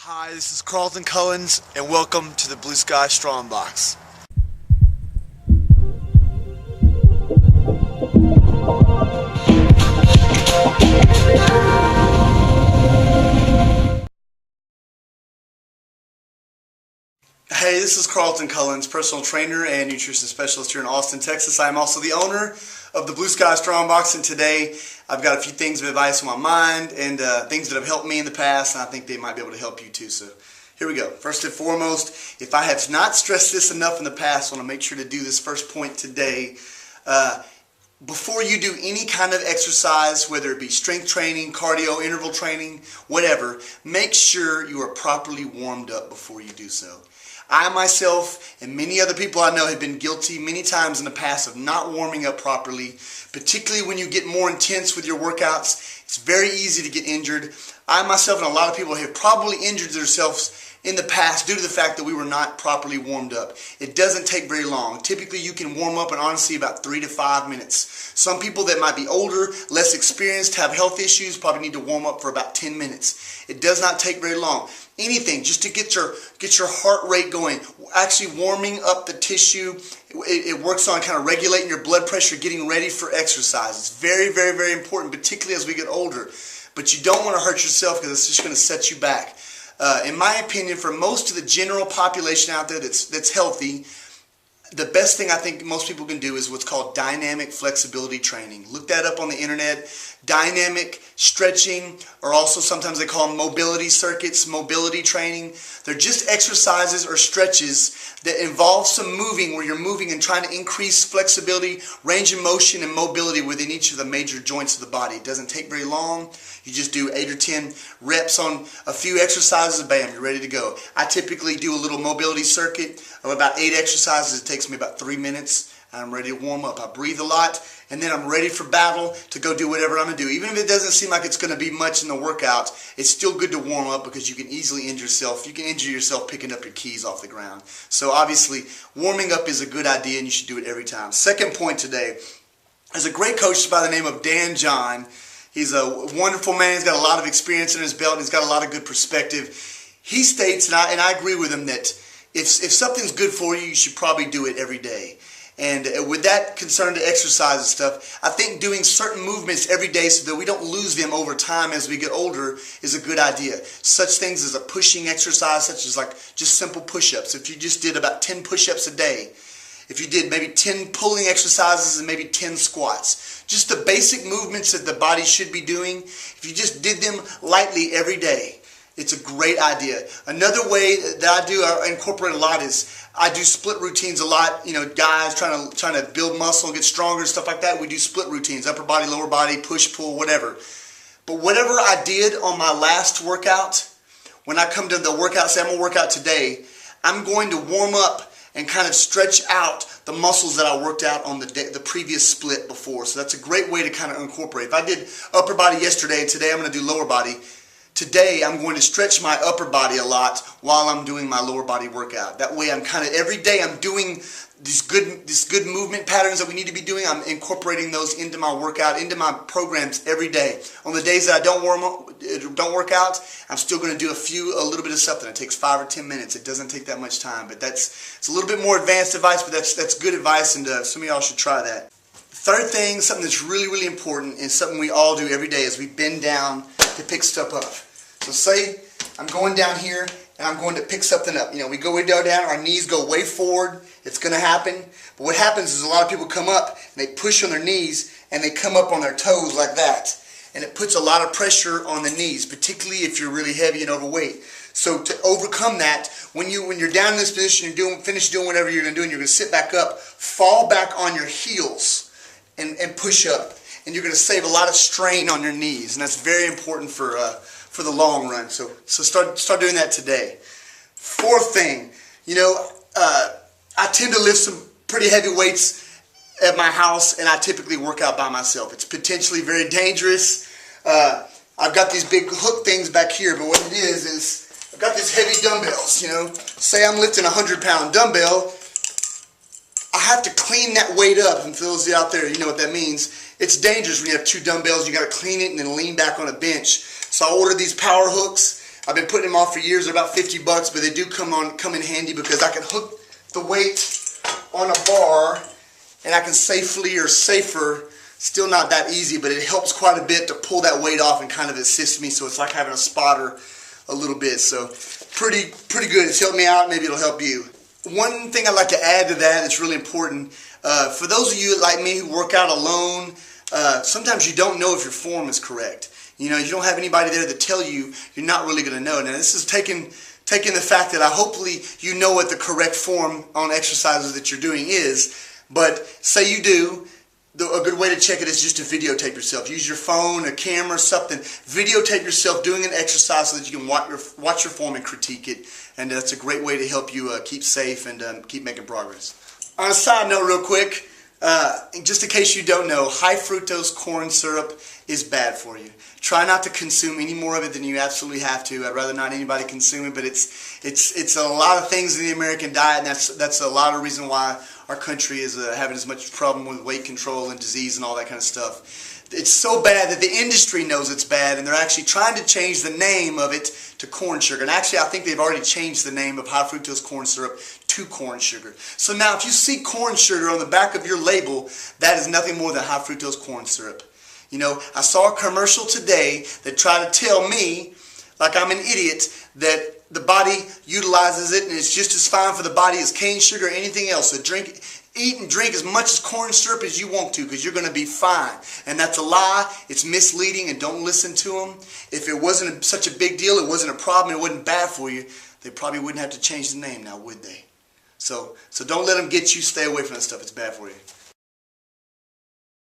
Hi, this is Carlton Cullins, and welcome to the Blue Sky Strongbox. Hey, this is Carlton Cullins, personal trainer and nutrition specialist here in Austin, Texas. I am also the owner of the Blue Sky Strongbox, and today I've got a few things of advice on my mind and things that have helped me in the past, and I think they might be able to help you too. So here we go. First and foremost, if I have not stressed this enough in the past, I want to make sure to do this first point today. Before you do any kind of exercise, whether it be strength training, cardio, interval training, whatever, make sure you are properly warmed up before you do so. I myself and many other people I know have been guilty many times in the past of not warming up properly, particularly when you get more intense with your workouts. It's very easy to get injured. I myself and a lot of people have probably injured themselves in the past due to the fact that we were not properly warmed up. It doesn't take very long. Typically you can warm up in honestly about 3 to 5 minutes. Some people that might be older, less experienced, have health issues probably need to warm up for about 10 minutes. It does not take very long. Anything just to get your heart rate going, actually warming up the tissue. It works on kind of regulating your blood pressure, getting ready for exercise. It's very, very, very important, particularly as we get older. But you don't want to hurt yourself because it's just going to set you back. In my opinion, for most of the general population out there that's healthy, the best thing I think most people can do is what's called dynamic flexibility training. Look that up on the internet. Dynamic stretching, or also sometimes they call them mobility circuits, mobility training. They're just exercises or stretches that involve some moving, where you're moving and trying to increase flexibility, range of motion, and mobility within each of the major joints of the body. It doesn't take very long. You just do 8 or 10 reps on a few exercises, and bam, you're ready to go. I typically do a little mobility circuit of about 8 exercises. It takes me about 3 minutes, and I'm ready to warm up. I breathe a lot, and then I'm ready for battle to go do whatever I'm going to do. Even if it doesn't seem like it's going to be much in the workout, it's still good to warm up because you can easily injure yourself. You can injure yourself picking up your keys off the ground. So obviously, warming up is a good idea, and you should do it every time. Second point today, there's a great coach by the name of Dan John. He's a wonderful man. He's got a lot of experience in his belt, and he's got a lot of good perspective. He states, and I agree with him, that if something's good for you, you should probably do it every day. And with that concern to exercise and stuff, I think doing certain movements every day so that we don't lose them over time as we get older is a good idea. Such things as a pushing exercise, such as like just simple push-ups. If you just did about 10 push-ups a day, if you did maybe 10 pulling exercises and maybe 10 squats, just the basic movements that the body should be doing, if you just did them lightly every day, it's a great idea. Another way that I incorporate a lot is I do split routines a lot. You know, guys trying to build muscle, get stronger, stuff like that. We do split routines, upper body, lower body, push, pull, whatever. But whatever I did on my last workout, when I come to the workout, say I'm going to work out today, I'm going to warm up and kind of stretch out the muscles that I worked out on the previous split before. So that's a great way to kind of incorporate. If I did upper body yesterday and today I'm going to do lower body, today I'm going to stretch my upper body a lot while I'm doing my lower body workout. That way I'm kind of, every day I'm doing these good movement patterns that we need to be doing. I'm incorporating those into my workout, into my programs every day. On the days that I don't work out, I'm still going to do a little bit of something. It takes 5 or 10 minutes. It doesn't take that much time, but it's a little bit more advanced advice, but that's good advice, and some of y'all should try that. Third thing, something that's really, really important, and something we all do every day, is we bend down to pick stuff up. So say I'm going down here and I'm going to pick something up. You know, we go way down, our knees go way forward. It's going to happen. But what happens is a lot of people come up and they push on their knees and they come up on their toes like that. And it puts a lot of pressure on the knees, particularly if you're really heavy and overweight. So to overcome that, when you're down in this position, you're finish doing whatever you're going to do, and you're going to sit back up, fall back on your heels and push up. And you're going to save a lot of strain on your knees, and that's very important for the long run. So start doing that today. Fourth thing, you know, I tend to lift some pretty heavy weights at my house, and I typically work out by myself. It's potentially very dangerous. I've got these big hook things back here, but what it is I've got these heavy dumbbells. You know, say I'm lifting a 100-pound dumbbell, I have to clean that weight up. And for those of you out there, you know what that means. It's dangerous when you have 2 dumbbells. You got to clean it and then lean back on a bench. So I ordered these power hooks. I've been putting them off for years. They're about 50 bucks, but they do come in handy because I can hook the weight on a bar and I can safely, or safer, still not that easy, but it helps quite a bit to pull that weight off and kind of assist me. So it's like having a spotter a little bit. So pretty good. It's helped me out. Maybe it'll help you. One thing I'd like to add to that that's really important, for those of you like me who work out alone, sometimes you don't know if your form is correct. You know, you don't have anybody there to tell you. You're not really going to know. Now, this is taking the fact that hopefully you know what the correct form on exercises that you're doing is. But say you do, a good way to check it is just to videotape yourself. Use your phone, a camera, something. Videotape yourself doing an exercise so that you can watch your form and critique it. And that's a great way to help you keep safe and keep making progress. On a side note real quick, just in case you don't know, high fructose corn syrup is bad for you. Try not to consume any more of it than you absolutely have to. I'd rather not anybody consume it, but it's a lot of things in the American diet, and that's a lot of reason why our country is having as much problem with weight control and disease and all that kind of stuff. It's so bad that the industry knows it's bad, and they're actually trying to change the name of it to corn sugar. And actually, I think they've already changed the name of high fructose corn syrup to corn sugar. So now, if you see corn sugar on the back of your label, that is nothing more than high fructose corn syrup. You know, I saw a commercial today that tried to tell me, like I'm an idiot, that the body utilizes it and it's just as fine for the body as cane sugar or anything else. So eat and drink as much as corn syrup as you want to, because you're going to be fine. And that's a lie. It's misleading, and don't listen to them. If it wasn't such a big deal, it wasn't a problem, it wasn't bad for you, they probably wouldn't have to change the name now, would they? So don't let them get you. Stay away from that stuff. It's bad for you.